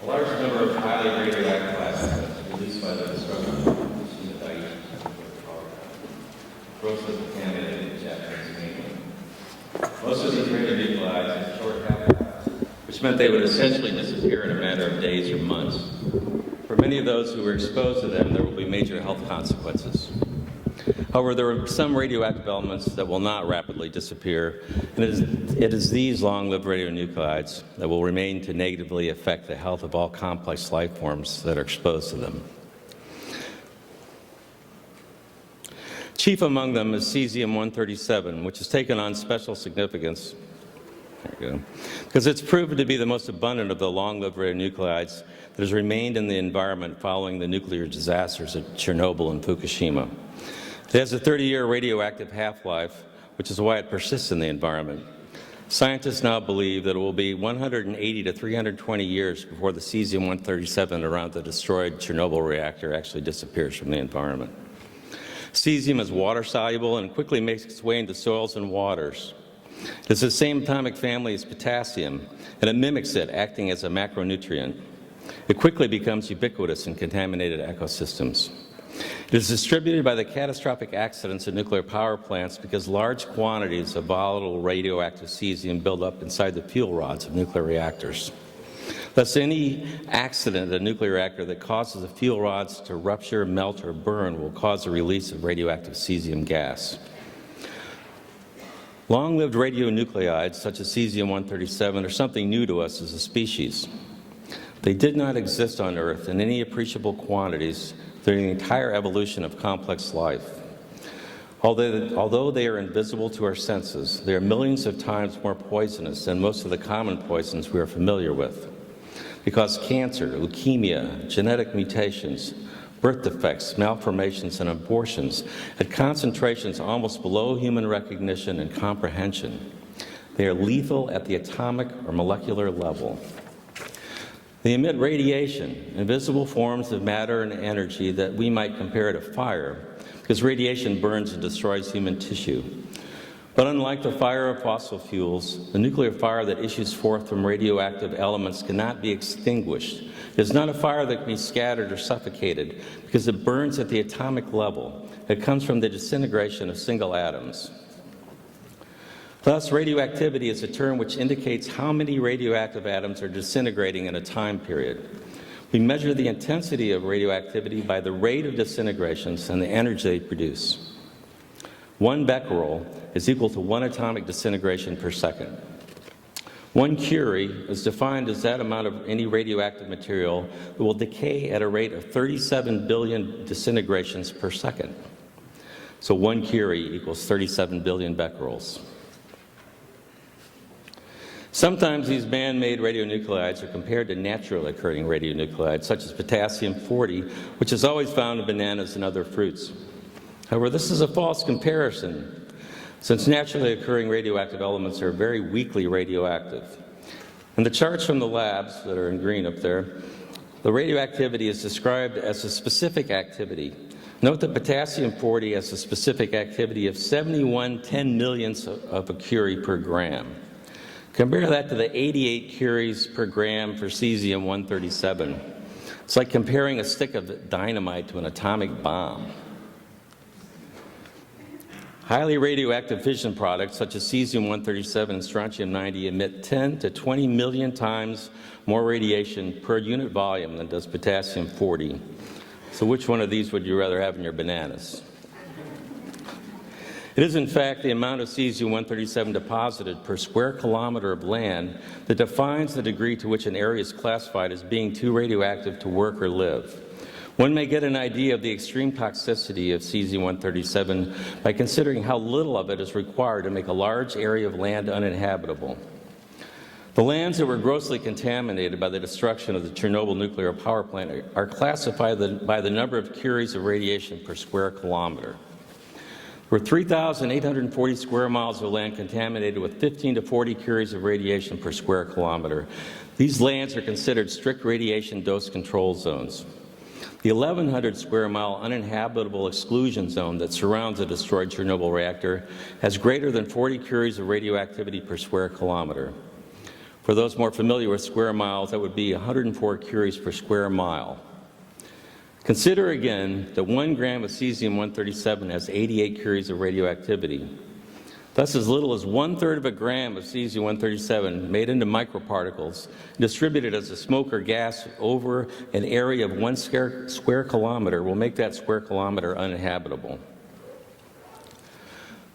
A large number of highly radioactive isotopes released by the destruction of Fukushima Daiichi grossly contaminated the Japanese mainland. Most of these radionuclides had short half-lives, which meant they would essentially disappear in a matter of days or months. For many of those who were exposed to them, there will be major health consequences. However, there are some radioactive elements that will not rapidly disappear, and it is these long-lived radionuclides that will remain to negatively affect the health of all complex life forms that are exposed to them. Chief among them is cesium-137, which has taken on special significance because it's proven to be the most abundant of the long-lived radionuclides that has remained in the environment following the nuclear disasters at Chernobyl and Fukushima. It has a 30-year radioactive half-life, which is why it persists in the environment. Scientists now believe that it will be 180 to 320 years before the cesium-137 around the destroyed Chernobyl reactor actually disappears from the environment. Cesium is water-soluble and quickly makes its way into soils and waters. It is the same atomic family as potassium, and it mimics it, acting as a macronutrient. It quickly becomes ubiquitous in contaminated ecosystems. It is distributed by the catastrophic accidents at nuclear power plants because large quantities of volatile radioactive cesium build up inside the fuel rods of nuclear reactors. Thus, any accident at a nuclear reactor that causes the fuel rods to rupture, melt, or burn will cause the release of radioactive cesium gas. Long-lived radionuclides, such as cesium-137, are something new to us as a species. They did not exist on Earth in any appreciable quantities during the entire evolution of complex life. Although they are invisible to our senses, they are millions of times more poisonous than most of the common poisons we are familiar with. They cause cancer, leukemia, genetic mutations, birth defects, malformations, and abortions at concentrations almost below human recognition and comprehension. They are lethal at the atomic or molecular level. They emit radiation, invisible forms of matter and energy that we might compare to fire, because radiation burns and destroys human tissue. But unlike the fire of fossil fuels, the nuclear fire that issues forth from radioactive elements cannot be extinguished. It is not a fire that can be scattered or suffocated, because it burns at the atomic level. It comes from the disintegration of single atoms. Thus, radioactivity is a term which indicates how many radioactive atoms are disintegrating in a time period. We measure the intensity of radioactivity by the rate of disintegrations and the energy they produce. 1 becquerel is equal to 1 atomic disintegration per second. 1 curie is defined as that amount of any radioactive material that will decay at a rate of 37 billion disintegrations per second. So 1 curie equals 37 billion becquerels. Sometimes these man-made radionuclides are compared to naturally occurring radionuclides, such as potassium-40, which is always found in bananas and other fruits. However, this is a false comparison, since naturally occurring radioactive elements are very weakly radioactive. In the charts from the labs that are in green up there, the radioactivity is described as a specific activity. Note that potassium-40 has a specific activity of 71 10-millionths of a curie per gram. Compare that to the 88 curies per gram for cesium-137. It's like comparing a stick of dynamite to an atomic bomb. Highly radioactive fission products such as cesium-137 and strontium-90 emit 10 to 20 million times more radiation per unit volume than does potassium-40. So which one of these would you rather have in your bananas? It is, in fact, the amount of cesium-137 deposited per square kilometer of land that defines the degree to which an area is classified as being too radioactive to work or live. One may get an idea of the extreme toxicity of cesium-137 by considering how little of it is required to make a large area of land uninhabitable. The lands that were grossly contaminated by the destruction of the Chernobyl nuclear power plant are classified by the number of curies of radiation per square kilometer. There were 3,840 square miles of land contaminated with 15 to 40 curies of radiation per square kilometer. These lands are considered strict radiation dose control zones. The 1,100 square mile uninhabitable exclusion zone that surrounds the destroyed Chernobyl reactor has greater than 40 curies of radioactivity per square kilometer. For those more familiar with square miles, that would be 104 curies per square mile. Consider again that 1 gram of cesium-137 has 88 curies of radioactivity. Thus, as little as 1/3 of a gram of cesium-137 made into microparticles, distributed as a smoke or gas over an area of 1 square kilometer will make that square kilometer uninhabitable.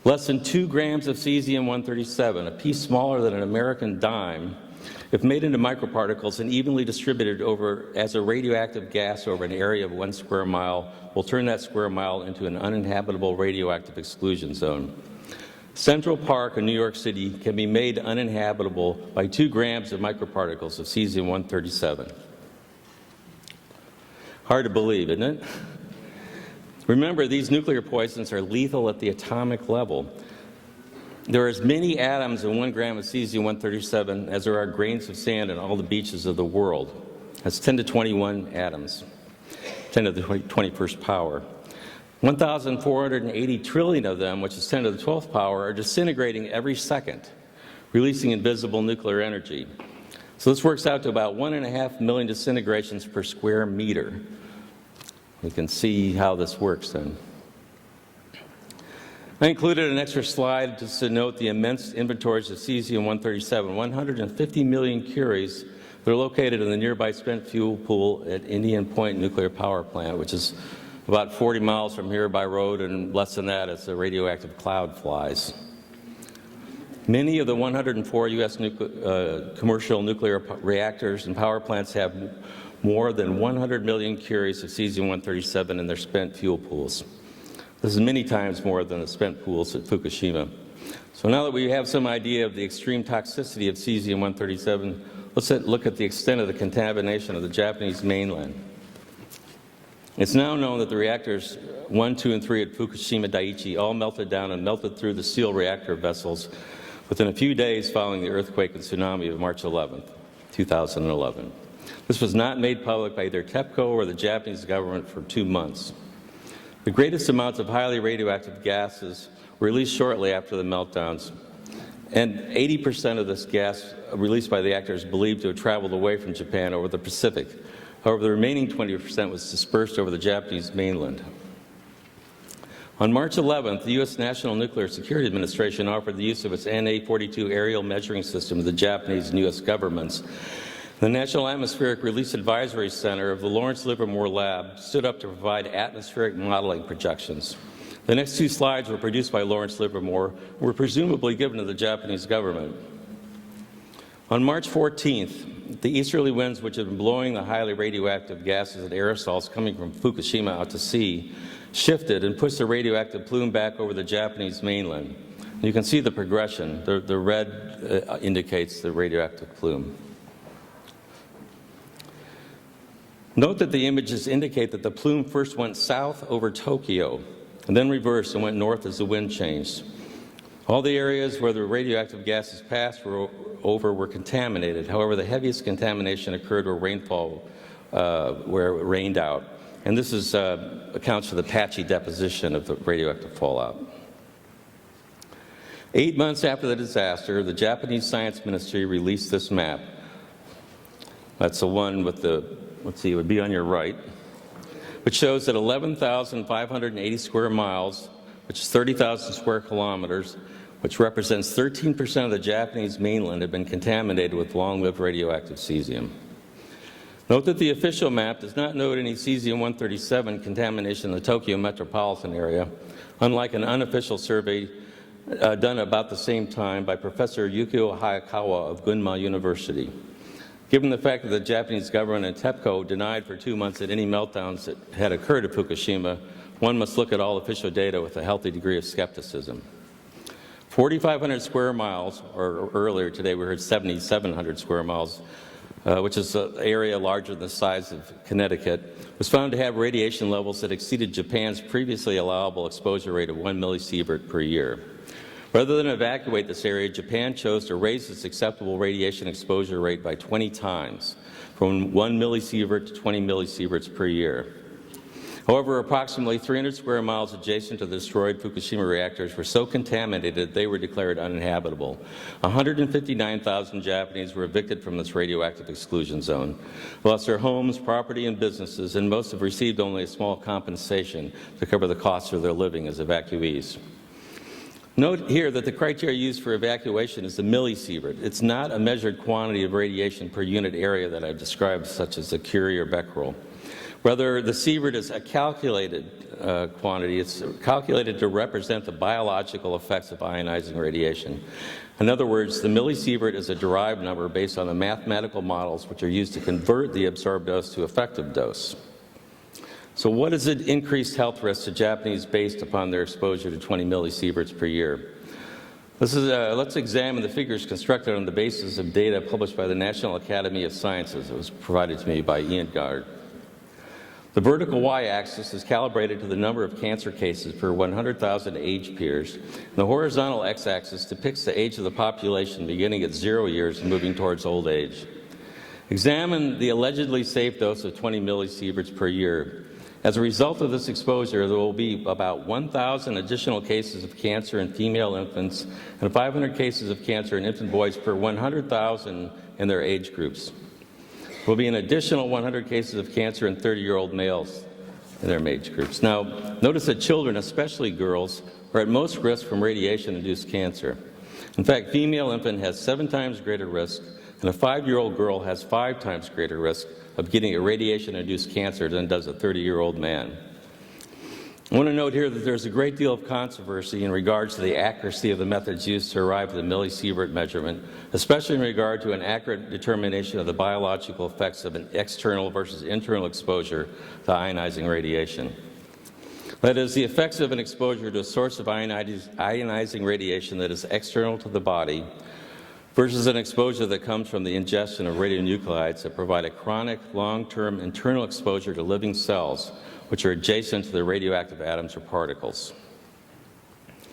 Less than 2 grams of cesium-137, a piece smaller than an American dime, if made into microparticles and evenly distributed over as a radioactive gas over an area of 1 square mile, will turn that square mile into an uninhabitable radioactive exclusion zone. Central Park in New York City can be made uninhabitable by 2 grams of microparticles of cesium-137. Hard to believe, isn't it? Remember, these nuclear poisons are lethal at the atomic level. There are as many atoms in 1 gram of cesium-137 as there are grains of sand in all the beaches of the world. That's 10 to 21 atoms, 10 to the 21st power. 1,480 trillion of them, which is 10 to the 12th power, are disintegrating every second, releasing invisible nuclear energy. So this works out to about 1.5 million disintegrations per square meter. You can see how this works then. I included an extra slide just to note the immense inventories of cesium-137, 150 million curies that are located in the nearby spent fuel pool at Indian Point Nuclear Power Plant, which is about 40 miles from here by road, and less than that as the radioactive cloud flies. Many of the 104 U.S. commercial nuclear reactors and power plants have more than 100 million curies of cesium-137 in their spent fuel pools. This is many times more than the spent pools at Fukushima. So now that we have some idea of the extreme toxicity of cesium-137, let's look at the extent of the contamination of the Japanese mainland. It's now known that the reactors 1, 2, and 3 at Fukushima Daiichi all melted down and melted through the steel reactor vessels within a few days following the earthquake and tsunami of March 11, 2011. This was not made public by either TEPCO or the Japanese government for 2 months. The greatest amounts of highly radioactive gases were released shortly after the meltdowns, and 80% of this gas released by the reactor is believed to have traveled away from Japan over the Pacific. However, the remaining 20% was dispersed over the Japanese mainland. On March 11th, the U.S. National Nuclear Security Administration offered the use of its NA-42 aerial measuring system to the Japanese and U.S. governments. The National Atmospheric Release Advisory Center of the Lawrence Livermore Lab stood up to provide atmospheric modeling projections. The next 2 slides were produced by Lawrence Livermore and were presumably given to the Japanese government. On March 14th, the easterly winds which had been blowing the highly radioactive gases and aerosols coming from Fukushima out to sea shifted and pushed the radioactive plume back over the Japanese mainland. You can see the progression. The red indicates the radioactive plume. Note that the images indicate that the plume first went south over Tokyo and then reversed and went north as the wind changed. All the areas where the radioactive gases passed were contaminated. However, the heaviest contamination occurred where rainfall, where it rained out. And this accounts for the patchy deposition of the radioactive fallout. 8 months after the disaster, the Japanese Science Ministry released this map. That's the one with the, let's see, it would be on your right, which shows that 11,580 square miles, which is 30,000 square kilometers, which represents 13% of the Japanese mainland, have been contaminated with long-lived radioactive cesium. Note that the official map does not note any cesium-137 contamination in the Tokyo metropolitan area, unlike an unofficial survey done about the same time by Professor Yukio Hayakawa of Gunma University. Given the fact that the Japanese government and TEPCO denied for 2 months that any meltdowns that had occurred at Fukushima, one must look at all official data with a healthy degree of skepticism. 4,500 square miles, or earlier today we heard 7,700 square miles, which is an area larger than the size of Connecticut, was found to have radiation levels that exceeded Japan's previously allowable exposure rate of 1 millisievert per year. Rather than evacuate this area, Japan chose to raise its acceptable radiation exposure rate by 20 times, from 1 millisievert to 20 millisieverts per year. However, approximately 300 square miles adjacent to the destroyed Fukushima reactors were so contaminated that they were declared uninhabitable. 159,000 Japanese were evicted from this radioactive exclusion zone, lost their homes, property, and businesses, and most have received only a small compensation to cover the costs of their living as evacuees. Note here that the criteria used for evacuation is the millisievert. It's not a measured quantity of radiation per unit area that I've described, such as the Curie or becquerel. Rather, the sievert is a calculated quantity. It's calculated to represent the biological effects of ionizing radiation. In other words, the millisievert is a derived number based on the mathematical models which are used to convert the absorbed dose to effective dose. So what is the increased health risk to Japanese based upon their exposure to 20 millisieverts per year? Let's examine the figures constructed on the basis of data published by the National Academy of Sciences. It was provided to me by Ian Gard. The vertical y-axis is calibrated to the number of cancer cases per 100,000 age peers, and the horizontal x-axis depicts the age of the population beginning at 0 years and moving towards old age. Examine the allegedly safe dose of 20 millisieverts per year. As a result of this exposure, there will be about 1,000 additional cases of cancer in female infants and 500 cases of cancer in infant boys per 100,000 in their age groups. There will be an additional 100 cases of cancer in 30-year-old males in their age groups. Now, notice that children, especially girls, are at most risk from radiation-induced cancer. In fact, female infant has 7 times greater risk, and a 5-year-old girl has 5 times greater risk of getting a radiation-induced cancer than does a 30-year-old man. I want to note here that there's a great deal of controversy in regards to the accuracy of the methods used to arrive at the millisievert measurement, especially in regard to an accurate determination of the biological effects of an external versus internal exposure to ionizing radiation. That is, the effects of an exposure to a source of ionizing radiation that is external to the body versus an exposure that comes from the ingestion of radionuclides that provide a chronic, long-term internal exposure to living cells, which are adjacent to the radioactive atoms or particles.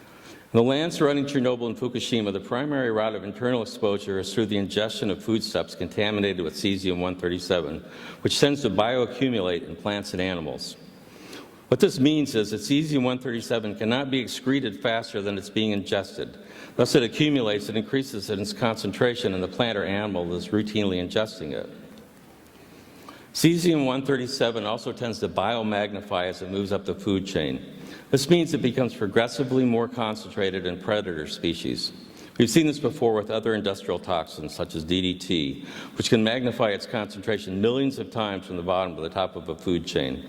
In the land surrounding Chernobyl and Fukushima, the primary route of internal exposure is through the ingestion of foodstuffs contaminated with cesium-137, which tends to bioaccumulate in plants and animals. What this means is that cesium-137 cannot be excreted faster than it's being ingested. Thus, it accumulates and increases in its concentration in the plant or animal that is routinely ingesting it. Cesium-137 also tends to biomagnify as it moves up the food chain. This means it becomes progressively more concentrated in predator species. We've seen this before with other industrial toxins, such as DDT, which can magnify its concentration millions of times from the bottom to the top of a food chain.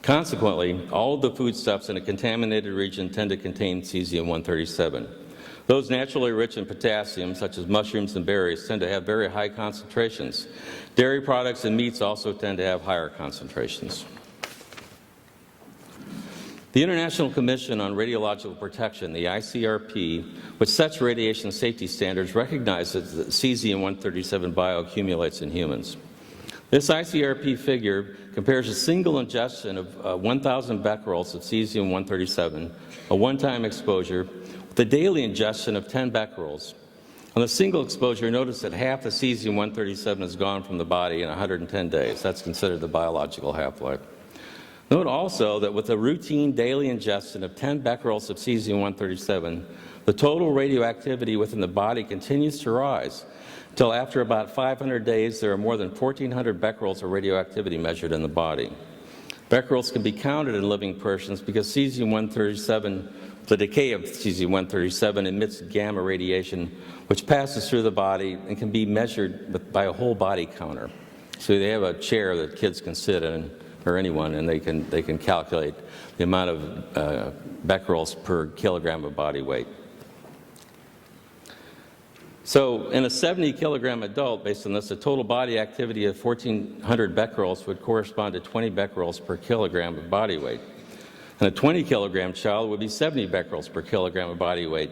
Consequently, all of the foodstuffs in a contaminated region tend to contain cesium-137. Those naturally rich in potassium, such as mushrooms and berries, tend to have very high concentrations. Dairy products and meats also tend to have higher concentrations. The International Commission on Radiological Protection, the ICRP, which sets radiation safety standards, recognizes that cesium-137 bioaccumulates in humans. This ICRP figure compares a single ingestion of 1,000 becquerels of cesium-137, a one-time exposure, with a daily ingestion of 10 becquerels. On the single exposure, notice that half the cesium-137 is gone from the body in 110 days. That's considered the biological half-life. Note also that with a routine daily ingestion of 10 becquerels of cesium-137, the total radioactivity within the body continues to rise until after about 500 days there are more than 1,400 becquerels of radioactivity measured in the body. Becquerels can be counted in living persons because cesium-137, the decay of cesium-137 emits gamma radiation which passes through the body and can be measured by a whole body counter. So they have a chair that kids can sit in, or anyone, and they can calculate the amount of becquerels per kilogram of body weight. So in a 70-kilogram adult, based on this, the total body activity of 1,400 becquerels would correspond to 20 becquerels per kilogram of body weight. And a 20-kilogram child would be 70 becquerels per kilogram of body weight.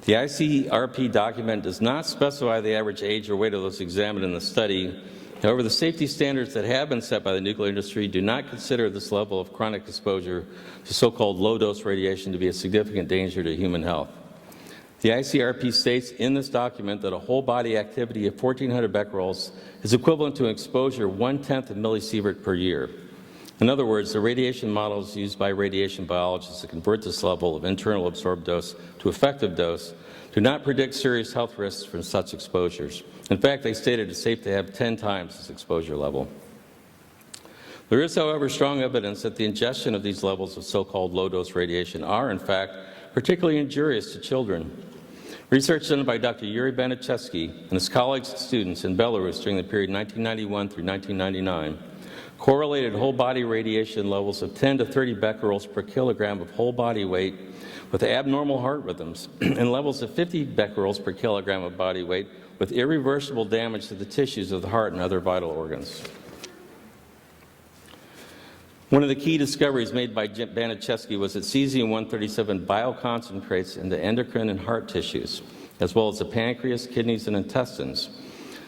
The ICRP document does not specify the average age or weight of those examined in the study. However, the safety standards that have been set by the nuclear industry do not consider this level of chronic exposure to so-called low-dose radiation to be a significant danger to human health. The ICRP states in this document that a whole body activity of 1,400 becquerels is equivalent to an exposure 1/10 of millisievert per year. In other words, the radiation models used by radiation biologists to convert this level of internal absorbed dose to effective dose do not predict serious health risks from such exposures. In fact, they stated it's safe to have 10 times this exposure level. There is, however, strong evidence that the ingestion of these levels of so-called low-dose radiation are, in fact, particularly injurious to children. Research done by Dr. Yuri Baniszewski and his colleagues and students in Belarus during the period 1991 through 1999 correlated whole-body radiation levels of 10 to 30 becquerels per kilogram of whole body weight with abnormal heart rhythms and levels of 50 becquerels per kilogram of body weight with irreversible damage to the tissues of the heart and other vital organs. One of the key discoveries made by Baniszewski was that cesium-137 bioconcentrates into endocrine and heart tissues, as well as the pancreas, kidneys, and intestines.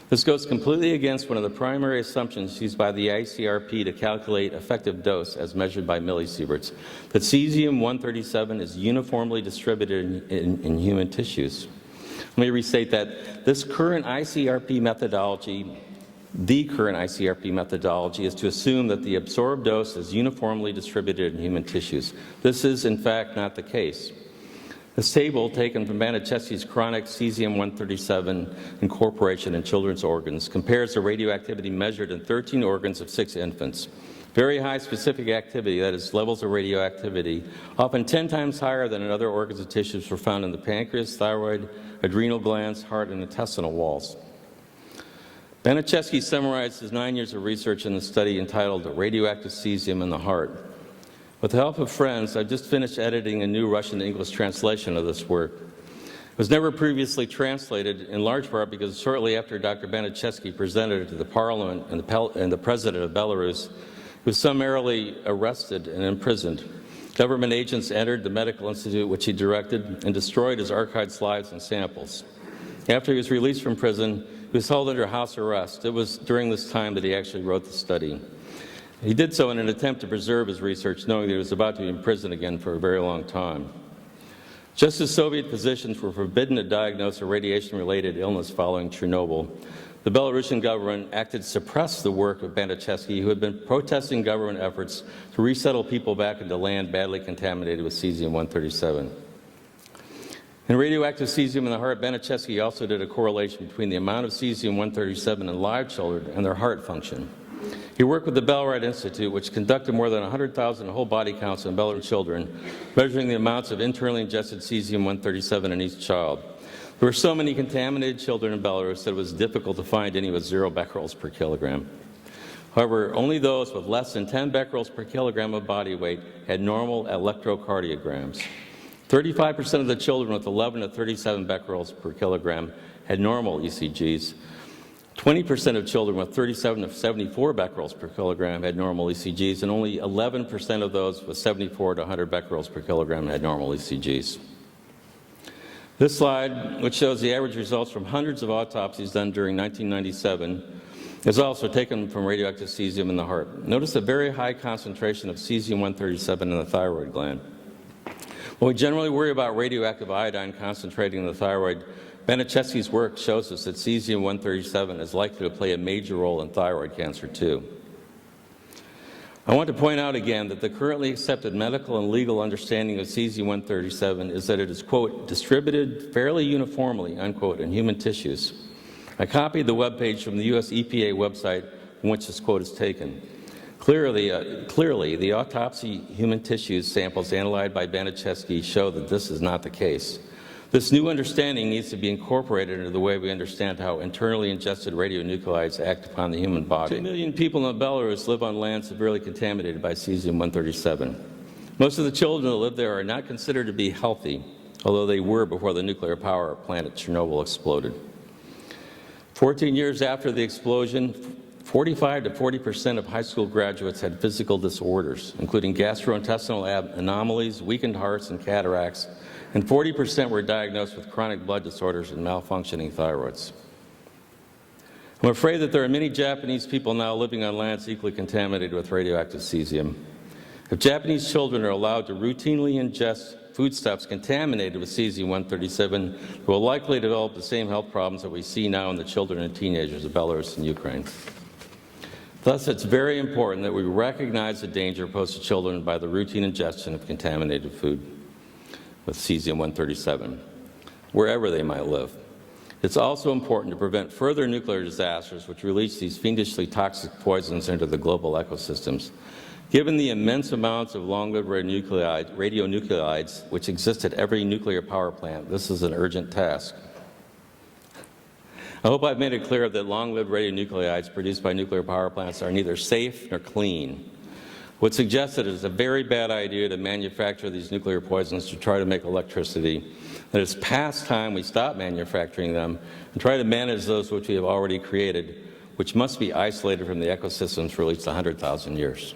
This goes completely against one of the primary assumptions used by the ICRP to calculate effective dose as measured by millisieverts, that cesium-137 is uniformly distributed in human tissues. Let me restate that this current ICRP methodology, the current ICRP methodology is to assume that the absorbed dose is uniformly distributed in human tissues. This is, in fact, not the case. This table, taken from Baniszewski's chronic cesium-137 incorporation in children's organs, compares the radioactivity measured in 13 organs of 6 infants. Very high specific activity, that is, levels of radioactivity, often 10 times higher than in other organs and tissues, were found in the pancreas, thyroid, adrenal glands, heart, and intestinal walls. Baniszewski summarized his 9 years of research in the study entitled Radioactive Cesium in the Heart. With the help of friends, I've just finished editing a new Russian-English translation of this work. It was never previously translated, in large part because shortly after Dr. Baniszewski presented it to the Parliament and the President of Belarus, he was summarily arrested and imprisoned. Government agents entered the medical institute which he directed and destroyed his archived slides and samples. After he was released from prison, he was held under house arrest. It was during this time that he actually wrote the study. He did so in an attempt to preserve his research, knowing that he was about to be in prison again for a very long time. Just as Soviet physicians were forbidden to diagnose a radiation-related illness following Chernobyl, the Belarusian government acted to suppress the work of Baniszewski, who had been protesting government efforts to resettle people back into land badly contaminated with cesium-137. In radioactive cesium in the heart, Baniszewski also did a correlation between the amount of cesium-137 in live children and their heart function. He worked with the Belrad Institute, which conducted more than 100,000 whole body counts in Belarusian children, measuring the amounts of internally ingested cesium-137 in each child. There were so many contaminated children in Belarus that it was difficult to find any with 0 becquerels per kilogram. However, only those with less than 10 becquerels per kilogram of body weight had normal electrocardiograms. 35% of the children with 11 to 37 becquerels per kilogram had normal ECGs. 20% of children with 37 to 74 becquerels per kilogram had normal ECGs, and only 11% of those with 74 to 100 becquerels per kilogram had normal ECGs. This slide, which shows the average results from hundreds of autopsies done during 1997, is also taken from radioactive cesium in the heart. Notice a very high concentration of cesium-137 in the thyroid gland. When we generally worry about radioactive iodine concentrating in the thyroid, Baniszewski's work shows us that cesium-137 is likely to play a major role in thyroid cancer too. I want to point out again that the currently accepted medical and legal understanding of cesium-137 is that it is, quote, distributed fairly uniformly, unquote, in human tissues. I copied the webpage from the U.S. EPA website from which this quote is taken. Clearly, the autopsy human tissues samples analyzed by Baniszewski show that this is not the case. This new understanding needs to be incorporated into the way we understand how internally ingested radionuclides act upon the human body. 2 million people in Belarus live on land severely contaminated by cesium-137. Most of the children that live there are not considered to be healthy, although they were before the nuclear power plant at Chernobyl exploded. 14 years after the explosion, 45 to 40% of high school graduates had physical disorders, including gastrointestinal anomalies, weakened hearts, and cataracts, and 40% were diagnosed with chronic blood disorders and malfunctioning thyroids. I'm afraid that there are many Japanese people now living on lands equally contaminated with radioactive cesium. If Japanese children are allowed to routinely ingest foodstuffs contaminated with cesium-137, they will likely develop the same health problems that we see now in the children and teenagers of Belarus and Ukraine. Thus, it's very important that we recognize the danger posed to children by the routine ingestion of contaminated food with cesium-137, wherever they might live. It's also important to prevent further nuclear disasters which release these fiendishly toxic poisons into the global ecosystems. Given the immense amounts of long-lived radionuclides which exist at every nuclear power plant, this is an urgent task. I hope I've made it clear that long-lived radionuclides produced by nuclear power plants are neither safe nor clean. What's suggested is a very bad idea to manufacture these nuclear poisons to try to make electricity. That it's past time we stop manufacturing them and try to manage those which we have already created, which must be isolated from the ecosystems for at least 100,000 years.